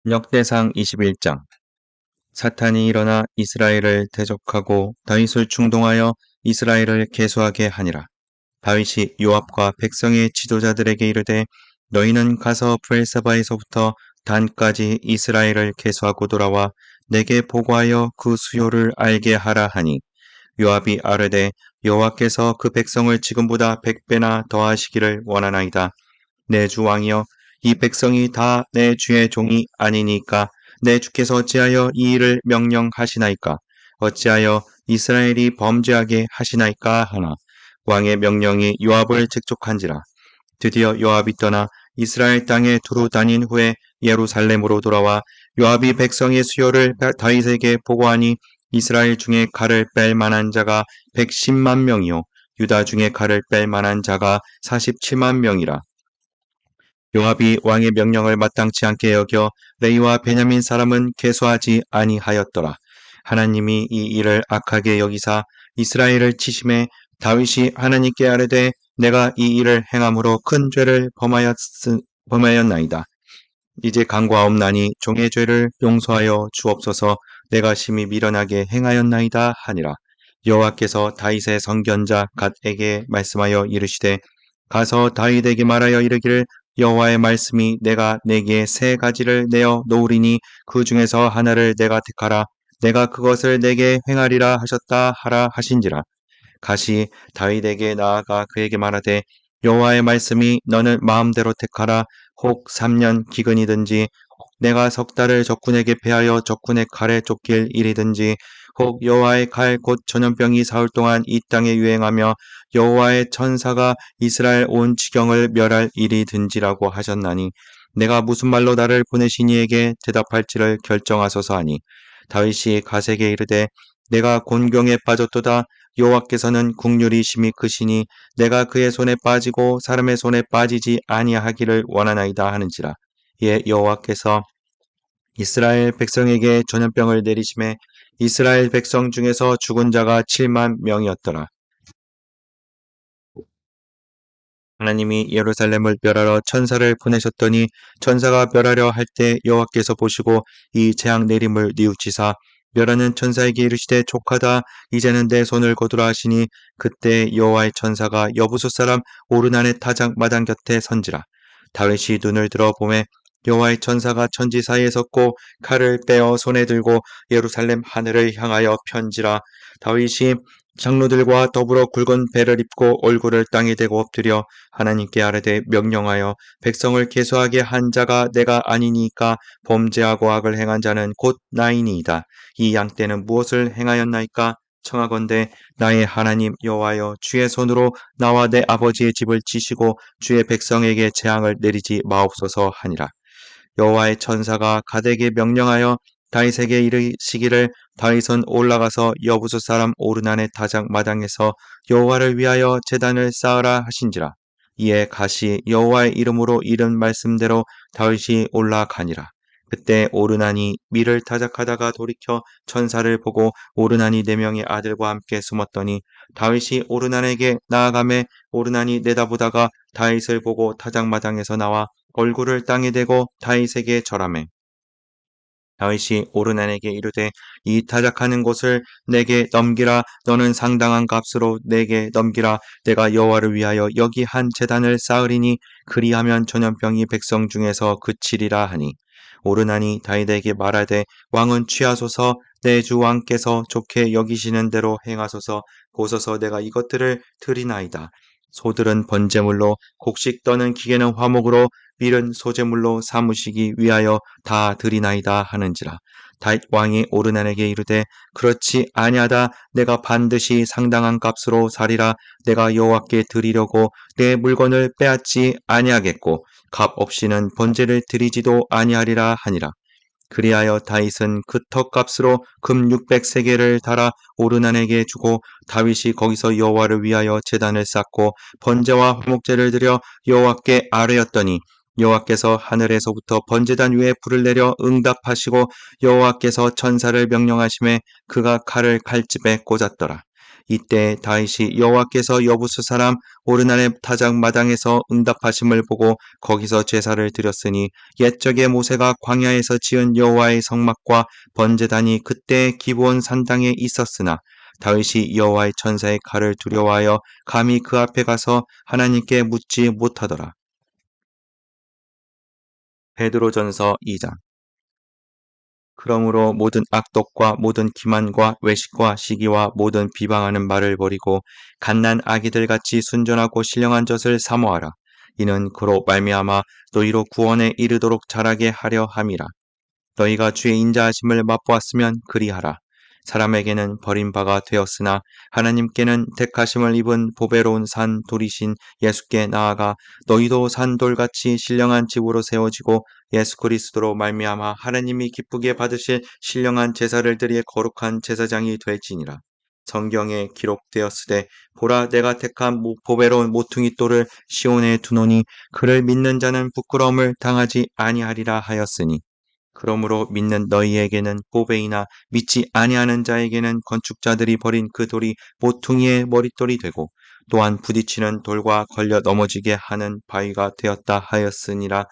역대상 21장. 사탄이 일어나 이스라엘을 대적하고 다윗을 충동하여 이스라엘을 계수하게 하니라. 다윗이 요압과 백성의 지도자들에게 이르되 너희는 가서 브엘사바에서부터 단까지 이스라엘을 계수하고 돌아와 내게 보고하여 그 수요를 알게 하라 하니, 요압이 아뢰되 여호와께서 그 백성을 지금보다 100배나 더하시기를 원하나이다. 내 주 왕이여, 이 백성이 다 내 주의 종이 아니니까 내 주께서 어찌하여 이 일을 명령하시나이까? 어찌하여 이스라엘이 범죄하게 하시나이까 하나, 왕의 명령이 요압을 직족한지라. 드디어 요압이 떠나 이스라엘 땅에 두루 다닌 후에 예루살렘으로 돌아와 요압이 백성의 수요를 다윗에게 보고하니, 이스라엘 중에 칼을 뺄 만한 자가 110만 명이요 유다 중에 칼을 뺄 만한 자가 47만 명이라. 요압이 왕의 명령을 마땅치 않게 여겨 레이와 베냐민 사람은 계수하지 아니하였더라. 하나님이 이 일을 악하게 여기사 이스라엘을 치심해 다윗이 하나님께 아뢰되 내가 이 일을 행함으로 큰 죄를 범하였나이다. 이제 간과없나니 종의 죄를 용서하여 주옵소서. 내가 심히 미련하게 행하였나이다 하니라. 여호와께서 다윗의 선견자 갓에게 말씀하여 이르시되 가서 다윗에게 말하여 이르기를 여호와의 말씀이 내가 내게 세 가지를 내어 놓으리니 그 중에서 하나를 내가 택하라. 내가 그것을 내게 행하리라 하셨다 하라 하신지라. 가시 다윗에게 나아가 그에게 말하되 여호와의 말씀이 너는 마음대로 택하라. 혹 3년 기근이든지 혹 내가 석 달을 적군에게 패하여 적군의 칼에 쫓길 일이든지 혹 여호와의 칼 곧 전염병이 사흘 동안 이 땅에 유행하며 여호와의 천사가 이스라엘 온 지경을 멸할 일이든지라고 하셨나니 내가 무슨 말로 나를 보내신 이에게 대답할지를 결정하소서 하니, 다윗이 갓에게 이르되 내가 곤경에 빠졌도다. 여호와께서는 국률이 심히 크시니 내가 그의 손에 빠지고 사람의 손에 빠지지 아니하기를 원하나이다 하는지라. 이에 여호와께서 이스라엘 백성에게 전염병을 내리심에 이스라엘 백성 중에서 죽은 자가 7만 명이었더라. 하나님이 예루살렘을 멸하러 천사를 보내셨더니 천사가 멸하려 할 때 여호와께서 보시고 이 재앙 내림을 뉘우치사 멸하는 천사에게 이르시되 족하다. 이제는 내 손을 거두라 하시니, 그때 여호와의 천사가 여부수 사람 오르난의 타작 마당 곁에 선지라. 다윗이 눈을 들어 보매 여호와의 천사가 천지 사이에 섰고 칼을 빼어 손에 들고 예루살렘 하늘을 향하여 편지라. 다윗이 장로들과 더불어 굵은 배를 입고 얼굴을 땅에 대고 엎드려 하나님께 아뢰되 명령하여 백성을 계수하게 한 자가 내가 아니니까 범죄하고 악을 행한 자는 곧 나이니이다. 이 양떼는 무엇을 행하였나이까? 청하건대 나의 하나님 여호와여, 주의 손으로 나와 내 아버지의 집을 치시고 주의 백성에게 재앙을 내리지 마옵소서 하니라. 여호와의 천사가 갓에게 명령하여 다윗에게 이르시기를 다윗은 올라가서 여부수 사람 오르난의 타작 마당에서 여호와를 위하여 제단을 쌓으라 하신지라. 이에 갓이 여호와의 이름으로 이른 말씀대로 다윗이 올라가니라. 그때 오르난이 밀을 타작하다가 돌이켜 천사를 보고 오르난이 4명의 아들과 함께 숨었더니 다윗이 오르난에게 나아가매 오르난이 내다보다가 다윗을 보고 타작마당에서 나와 얼굴을 땅에 대고 다윗에게 절하매 다윗이 오르난에게 이르되 이 타작하는 곳을 내게 넘기라. 너는 상당한 값으로 내게 넘기라. 내가 여호와를 위하여 여기 한 제단을 쌓으리니 그리하면 전염병이 백성 중에서 그치리라 하니, 오르난이 다윗에게 말하되 왕은 취하소서. 내 주 왕께서 좋게 여기시는 대로 행하소서. 보소서 내가 이것들을 드리나이다. 소들은 번제물로, 곡식 떠는 기계는 화목으로, 밀은 소제물로 삼으시기 위하여 다 드리나이다 하는지라. 다윗 왕이 오르난에게 이르되 그렇지 아니하다. 내가 반드시 상당한 값으로 사리라. 내가 여호와께 드리려고 내 물건을 빼앗지 아니하겠고 값 없이는 번제를 드리지도 아니하리라 하니라. 그리하여 다윗은 그 턱값으로 금 600세겔을 달아 오르난에게 주고 다윗이 거기서 여호와를 위하여 제단을 쌓고 번제와 화목제를 드려 여호와께 아뢰었더니 여호와께서 하늘에서부터 번제단 위에 불을 내려 응답하시고 여호와께서 천사를 명령하심에 그가 칼을 칼집에 꽂았더라. 이때 다윗이 여호와께서 여부스 사람 오르난의 타작 마당에서 응답하심을 보고 거기서 제사를 드렸으니 옛적에 모세가 광야에서 지은 여호와의 성막과 번제단이 그때 기브온 산당에 있었으나 다윗이 여호와의 천사의 칼을 두려워하여 감히 그 앞에 가서 하나님께 묻지 못하더라. 베드로전서 2장. 그러므로 모든 악독과 모든 기만과 외식과 시기와 모든 비방하는 말을 버리고 갓난 아기들같이 순전하고 신령한 젖을 사모하라. 이는 그로 말미암아 너희로 구원에 이르도록 자라게 하려 함이라. 너희가 주의 인자하심을 맛보았으면 그리하라. 사람에게는 버림바가 되었으나 하나님께는 택하심을 입은 보배로운 산 돌이신 예수께 나아가 너희도 산돌같이 신령한 집으로 세워지고 예수 그리스도로 말미암아 하나님이 기쁘게 받으실 신령한 제사를 드리에 거룩한 제사장이 될지니라. 성경에 기록되었으되 보라 내가 택한 보배로운 모퉁이 돌을 시온에 두노니 그를 믿는 자는 부끄러움을 당하지 아니하리라 하였으니 그러므로 믿는 너희에게는 보배이나 믿지 아니하는 자에게는 건축자들이 버린 그 돌이 모퉁이의 머릿돌이 되고 또한 부딪히는 돌과 걸려 넘어지게 하는 바위가 되었다 하였으니라.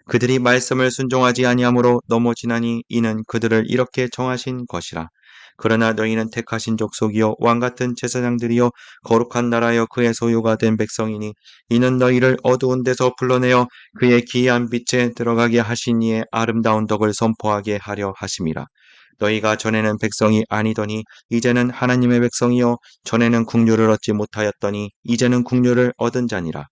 그들이 말씀을 순종하지 아니하므로 넘어지나니 이는 그들을 이렇게 정하신 것이라. 그러나 너희는 택하신 족속이요 왕같은 제사장들이요 거룩한 나라여 그의 소유가 된 백성이니 이는 너희를 어두운 데서 불러내어 그의 기이한 빛에 들어가게 하신 이의 아름다운 덕을 선포하게 하려 하심이라. 너희가 전에는 백성이 아니더니 이제는 하나님의 백성이요 전에는 국류를 얻지 못하였더니 이제는 국류를 얻은 자니라.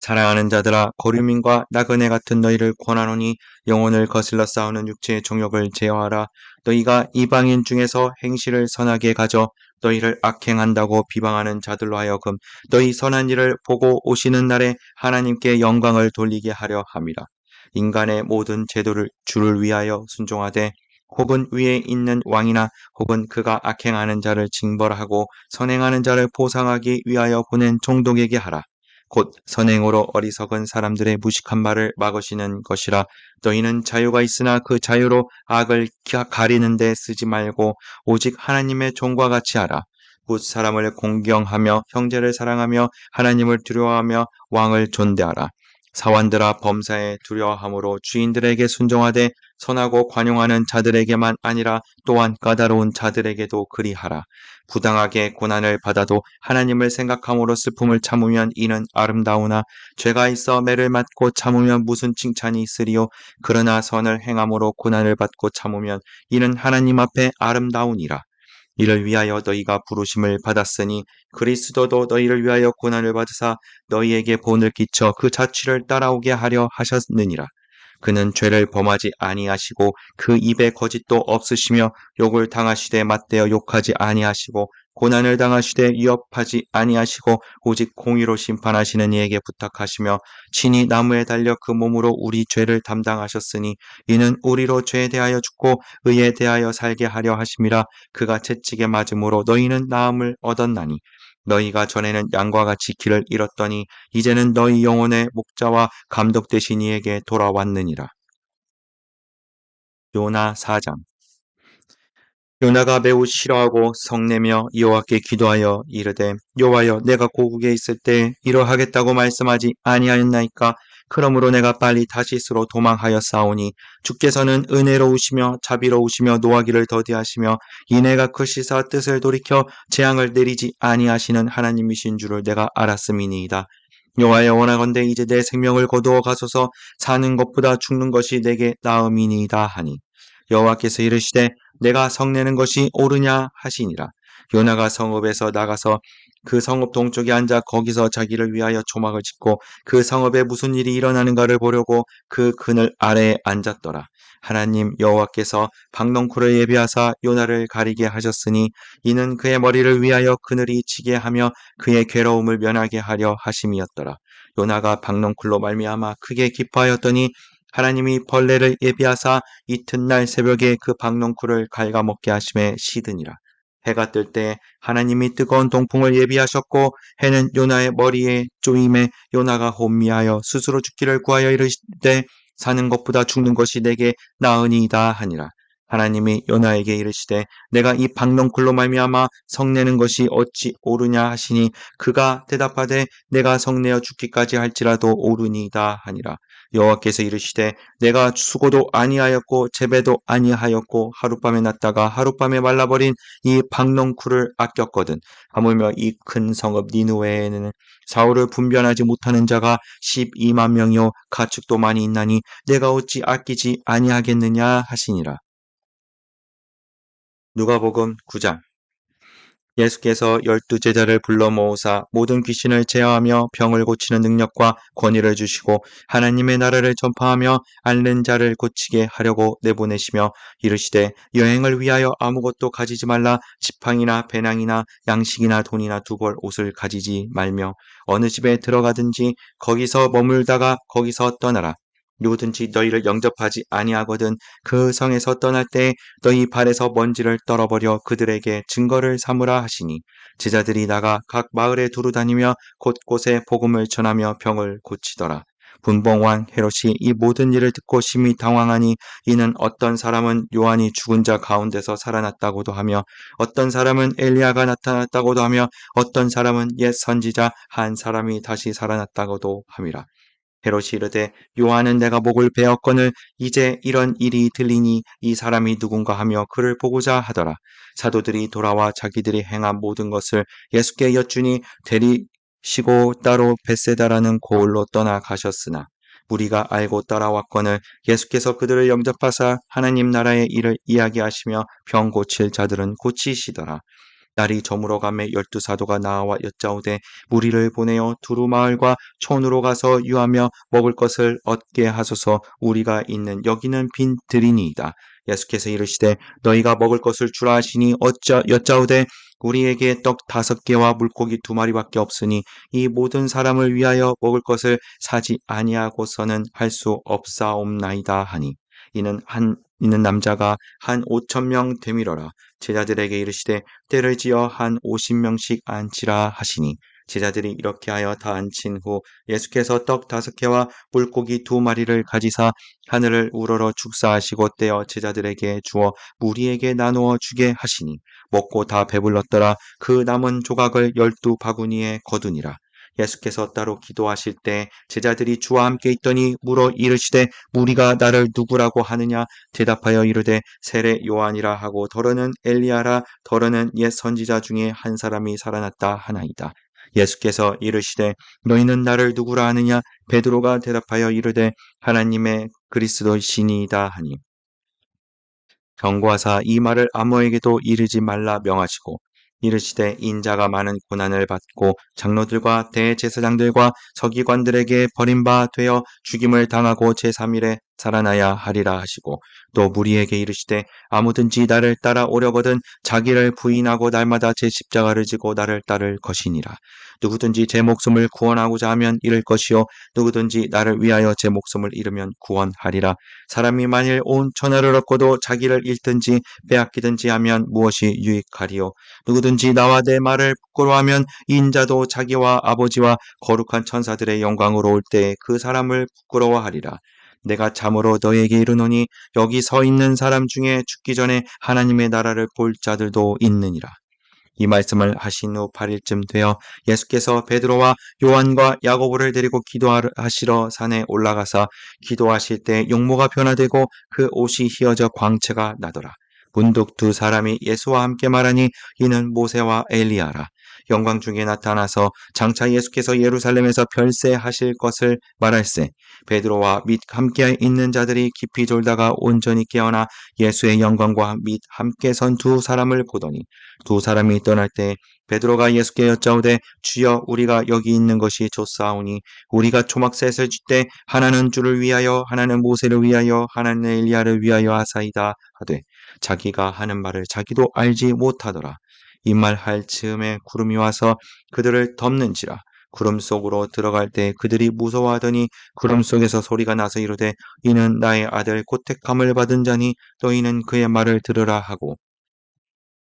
사랑하는 자들아 거류민과 나그네 같은 너희를 권하노니 영혼을 거슬러 싸우는 육체의 정욕을 제어하라. 너희가 이방인 중에서 행실을 선하게 가져 너희를 악행한다고 비방하는 자들로 하여금 너희 선한 일을 보고 오시는 날에 하나님께 영광을 돌리게 하려 함이라. 인간의 모든 제도를 주를 위하여 순종하되 혹은 위에 있는 왕이나 혹은 그가 악행하는 자를 징벌하고 선행하는 자를 보상하기 위하여 보낸 총독에게 하라. 곧 선행으로 어리석은 사람들의 무식한 말을 막으시는 것이라. 너희는 자유가 있으나 그 자유로 악을 가리는 데 쓰지 말고 오직 하나님의 종과 같이 하라. 곧 사람을 공경하며 형제를 사랑하며 하나님을 두려워하며 왕을 존대하라. 사원들아 범사에 두려워함으로 주인들에게 순종하되 선하고 관용하는 자들에게만 아니라 또한 까다로운 자들에게도 그리하라. 부당하게 고난을 받아도 하나님을 생각함으로 슬픔을 참으면 이는 아름다우나 죄가 있어 매를 맞고 참으면 무슨 칭찬이 있으리요. 그러나 선을 행함으로 고난을 받고 참으면 이는 하나님 앞에 아름다우니라. 이를 위하여 너희가 부르심을 받았으니 그리스도도 너희를 위하여 고난을 받으사 너희에게 본을 끼쳐 그 자취를 따라오게 하려 하셨느니라. 그는 죄를 범하지 아니하시고 그 입에 거짓도 없으시며 욕을 당하시되 맞대어 욕하지 아니하시고 고난을 당하시되 위협하지 아니하시고 오직 공의로 심판하시는 이에게 부탁하시며 친히 나무에 달려 그 몸으로 우리 죄를 담당하셨으니 이는 우리로 죄에 대하여 죽고 의에 대하여 살게 하려 하심이라. 그가 채찍에 맞음으로 너희는 나음을 얻었나니 너희가 전에는 양과 같이 길을 잃었더니 이제는 너희 영혼의 목자와 감독 되신 이에게 돌아왔느니라. 요나 4장. 요나가 매우 싫어하고 성내며 여호와께 기도하여 이르되 여호와여 내가 고국에 있을 때 이러하겠다고 말씀하지 아니하였나이까. 그러므로 내가 빨리 다시스로 도망하였사오니 주께서는 은혜로우시며 자비로우시며 노하기를 더디하시며 이내가 크시사 뜻을 돌이켜 재앙을 내리지 아니하시는 하나님이신 줄을 내가 알았음이니이다. 여호와여 원하건대 이제 내 생명을 거두어 가소서. 사는 것보다 죽는 것이 내게 나음이니이다 하니 여호와께서 이르시되 내가 성내는 것이 옳으냐 하시니라. 요나가 성읍에서 나가서 그 성읍 동쪽에 앉아 거기서 자기를 위하여 조막을 짓고 그 성읍에 무슨 일이 일어나는가를 보려고 그 그늘 아래에 앉았더라. 하나님 여호와께서 박넝쿨을 예비하사 요나를 가리게 하셨으니 이는 그의 머리를 위하여 그늘이 지게 하며 그의 괴로움을 면하게 하려 하심이었더라. 요나가 박넝쿨로 말미암아 크게 기뻐하였더니 하나님이 벌레를 예비하사 이튿날 새벽에 그 박넝쿨을 갉아먹게 하심에 시드니라. 해가 뜰 때 하나님이 뜨거운 동풍을 예비하셨고 해는 요나의 머리에 쪼임에 요나가 혼미하여 스스로 죽기를 구하여 이르시되 사는 것보다 죽는 것이 내게 나으니이다 하니라. 하나님이 요나에게 이르시되 내가 이 박넝쿨로 말미암아 성내는 것이 어찌 옳으냐 하시니 그가 대답하되 내가 성내어 죽기까지 할지라도 옳으니이다 하니라. 여호와께서 이르시되 내가 수고도 아니하였고 재배도 아니하였고 하룻밤에 났다가 하룻밤에 말라버린 이 박넝쿨을 아꼈거든. 하물며 이 큰 성읍 니느웨에는 사울을 분변하지 못하는 자가 12만 명이요 가축도 많이 있나니 내가 어찌 아끼지 아니하겠느냐 하시니라. 누가복음 9장. 예수께서 12제자를 불러 모으사 모든 귀신을 제어하며 병을 고치는 능력과 권위를 주시고 하나님의 나라를 전파하며 앓는 자를 고치게 하려고 내보내시며 이르시되 여행을 위하여 아무것도 가지지 말라. 지팡이나 배낭이나 양식이나 돈이나 두 벌 옷을 가지지 말며 어느 집에 들어가든지 거기서 머물다가 거기서 떠나라. 누구든지 너희를 영접하지 아니하거든 그 성에서 떠날 때 너희 발에서 먼지를 떨어버려 그들에게 증거를 삼으라 하시니 제자들이 나가 각 마을에 두루 다니며 곳곳에 복음을 전하며 병을 고치더라. 분봉왕 헤롯이 이 모든 일을 듣고 심히 당황하니 이는 어떤 사람은 요한이 죽은 자 가운데서 살아났다고도 하며 어떤 사람은 엘리야가 나타났다고도 하며 어떤 사람은 옛 선지자 한 사람이 다시 살아났다고도 함이라. 헤롯이 이르되 요한은 내가 목을 베었거늘 이제 이런 일이 들리니 이 사람이 누군가 하며 그를 보고자 하더라. 사도들이 돌아와 자기들이 행한 모든 것을 예수께 여쭈니 데리시고 따로 벳세다라는 고을로 떠나가셨으나 무리가 알고 따라왔거늘 예수께서 그들을 영접하사 하나님 나라의 일을 이야기하시며 병 고칠 자들은 고치시더라. 날이 저물어 가매 12사도가 나와 여짜오되 무리를 보내어 두루 마을과 촌으로 가서 유하며 먹을 것을 얻게 하소서. 우리가 있는 여기는 빈 들이니이다. 예수께서 이르시되 너희가 먹을 것을 주라 하시니 여짜오되 우리에게 떡 5개와 물고기 2마리밖에 없으니 이 모든 사람을 위하여 먹을 것을 사지 아니하고서는 할 수 없사옵나이다 하니 이는 남자가 한 5,000명 되밀어라. 제자들에게 이르시되 때를 지어 한 50명씩 앉히라 하시니 제자들이 이렇게 하여 다 앉힌 후 예수께서 떡 5개와 물고기 2마리를 가지사 하늘을 우러러 축사하시고 떼어 제자들에게 주어 무리에게 나누어 주게 하시니 먹고 다 배불렀더라. 그 남은 조각을 12바구니에 거두니라. 예수께서 따로 기도하실 때 제자들이 주와 함께 있더니 물어 이르시되 무리가 나를 누구라고 하느냐. 대답하여 이르되 세례 요한이라 하고 더러는 엘리야라 더러는 옛 선지자 중에 한 사람이 살아났다 하나이다. 예수께서 이르시되 너희는 나를 누구라 하느냐. 베드로가 대답하여 이르되 하나님의 그리스도시니이다 하니 경고하사 이 말을 아무에게도 이르지 말라 명하시고 이르시되 인자가 많은 고난을 받고 장로들과 대제사장들과 서기관들에게 버림바 되어 죽임을 당하고 제3일에 살아나야 하리라 하시고 또 무리에게 이르시되 아무든지 나를 따라오려거든 자기를 부인하고 날마다 제 십자가를 지고 나를 따를 것이니라. 누구든지 제 목숨을 구원하고자 하면 잃을 것이요 누구든지 나를 위하여 제 목숨을 잃으면 구원하리라. 사람이 만일 온 천하를 얻고도 자기를 잃든지 빼앗기든지 하면 무엇이 유익하리요. 누구든지 나와 내 말을 부끄러워하면 인자도 자기와 아버지와 거룩한 천사들의 영광으로 올 때에 그 사람을 부끄러워하리라. 내가 참으로 너에게 이르노니 여기 서 있는 사람 중에 죽기 전에 하나님의 나라를 볼 자들도 있느니라. 이 말씀을 하신 후 8일쯤 되어 예수께서 베드로와 요한과 야고보를 데리고 기도하시러 산에 올라가사 기도하실 때 용모가 변화되고 그 옷이 휘어져 광채가 나더라. 문득 두 사람이 예수와 함께 말하니 이는 모세와 엘리야라. 영광 중에 나타나서 장차 예수께서 예루살렘에서 별세하실 것을 말할세. 베드로와 및 함께 있는 자들이 깊이 졸다가 온전히 깨어나 예수의 영광과 및 함께 선 두 사람을 보더니 두 사람이 떠날 때 베드로가 예수께 여짜오되 주여 우리가 여기 있는 것이 좋사오니 우리가 초막셋을 쥐때 하나는 주를 위하여 하나는 모세를 위하여 하나는 엘리야를 위하여 하사이다 하되 자기가 하는 말을 자기도 알지 못하더라. 이 말 할 즈음에 구름이 와서 그들을 덮는지라. 구름 속으로 들어갈 때 그들이 무서워하더니 구름 속에서 소리가 나서 이르되 이는 나의 아들 곧 택함을 받은 자니 너희는 그의 말을 들으라 하고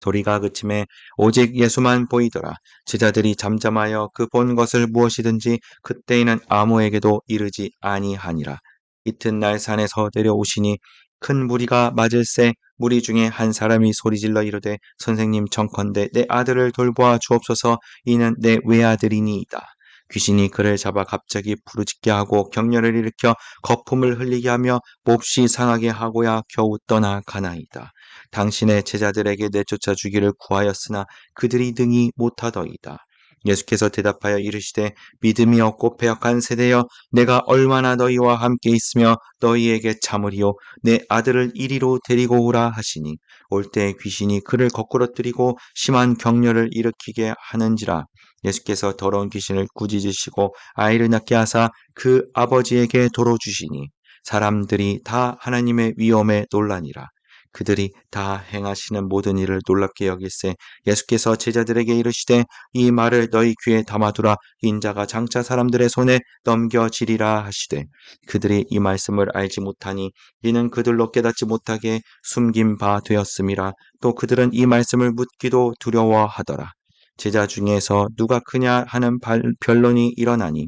소리가 그침에 오직 예수만 보이더라. 제자들이 잠잠하여 그 본 것을 무엇이든지 그때에는 아무에게도 이르지 아니하니라. 이튿날 산에서 내려오시니 큰 무리가 맞을새 무리 중에 한 사람이 소리질러 이르되 선생님 청컨대 내 아들을 돌보아 주옵소서. 이는 내 외아들이니이다. 귀신이 그를 잡아 갑자기 부르짖게 하고 격렬을 일으켜 거품을 흘리게 하며 몹시 상하게 하고야 겨우 떠나가나이다. 당신의 제자들에게 내쫓아 주기를 구하였으나 그들이 능히 못하더이다. 예수께서 대답하여 이르시되 믿음이 없고 패역한 세대여, 내가 얼마나 너희와 함께 있으며 너희에게 참으리요. 내 아들을 이리로 데리고 오라 하시니 올 때 귀신이 그를 거꾸러뜨리고 심한 격렬을 일으키게 하는지라. 예수께서 더러운 귀신을 꾸짖으시고 아이를 낳게 하사 그 아버지에게 도로 주시니 사람들이 다 하나님의 위엄에 놀라니라. 그들이 다 행하시는 모든 일을 놀랍게 여길세 예수께서 제자들에게 이르시되 이 말을 너희 귀에 담아두라. 인자가 장차 사람들의 손에 넘겨지리라 하시되 그들이 이 말씀을 알지 못하니 이는 그들로 깨닫지 못하게 숨긴 바 되었음이라. 또 그들은 이 말씀을 묻기도 두려워하더라. 제자 중에서 누가 크냐 하는 변론이 일어나니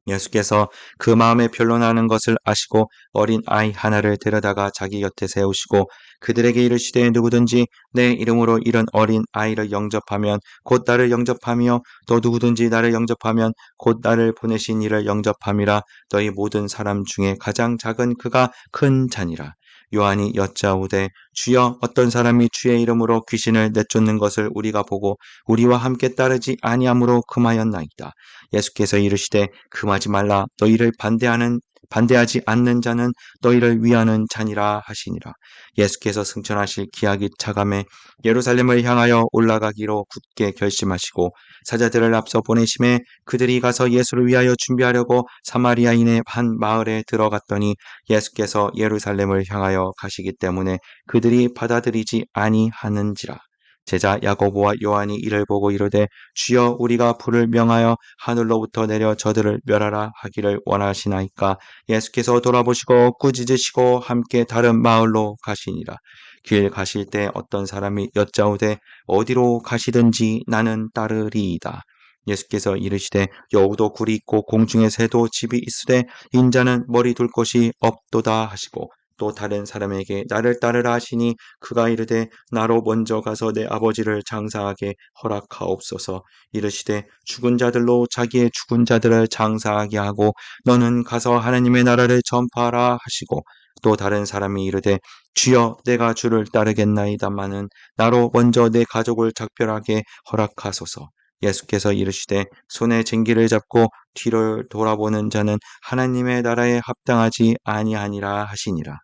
예수께서 그 마음에 변론하는 것을 아시고 어린 아이 하나를 데려다가 자기 곁에 세우시고 그들에게 이르시되 누구든지 내 이름으로 이런 어린 아이를 영접하면 곧 나를 영접하며 또 누구든지 나를 영접하면 곧 나를 보내신 이를 영접함이라. 너희 모든 사람 중에 가장 작은 그가 큰 자니라. 요한이 여짜오되 주여 어떤 사람이 주의 이름으로 귀신을 내쫓는 것을 우리가 보고 우리와 함께 따르지 아니함으로 금하였나이다. 예수께서 이르시되 금하지 말라. 너희를 반대하지 않는 자는 너희를 위하는 자니라 하시니라. 예수께서 승천하실 기약이 차감해 예루살렘을 향하여 올라가기로 굳게 결심하시고 사자들을 앞서 보내심에 그들이 가서 예수를 위하여 준비하려고 사마리아인의 한 마을에 들어갔더니 예수께서 예루살렘을 향하여 가시기 때문에 그들이 받아들이지 아니하는지라. 제자 야고보와 요한이 이를 보고 이르되 주여 우리가 불을 명하여 하늘로부터 내려 저들을 멸하라 하기를 원하시나이까. 예수께서 돌아보시고 꾸짖으시고 함께 다른 마을로 가시니라. 길 가실 때 어떤 사람이 여짜오되 어디로 가시든지 나는 따르리이다. 예수께서 이르시되 여우도 굴이 있고 공중의 새도 집이 있으되 인자는 머리 둘 곳이 없도다 하시고 또 다른 사람에게 나를 따르라 하시니 그가 이르되 나로 먼저 가서 내 아버지를 장사하게 허락하옵소서. 이르시되 죽은 자들로 자기의 죽은 자들을 장사하게 하고 너는 가서 하나님의 나라를 전파하라 하시고 또 다른 사람이 이르되 주여 내가 주를 따르겠나이다마는 나로 먼저 내 가족을 작별하게 허락하소서. 예수께서 이르시되 손에 쟁기를 잡고 뒤를 돌아보는 자는 하나님의 나라에 합당하지 아니하니라 하시니라.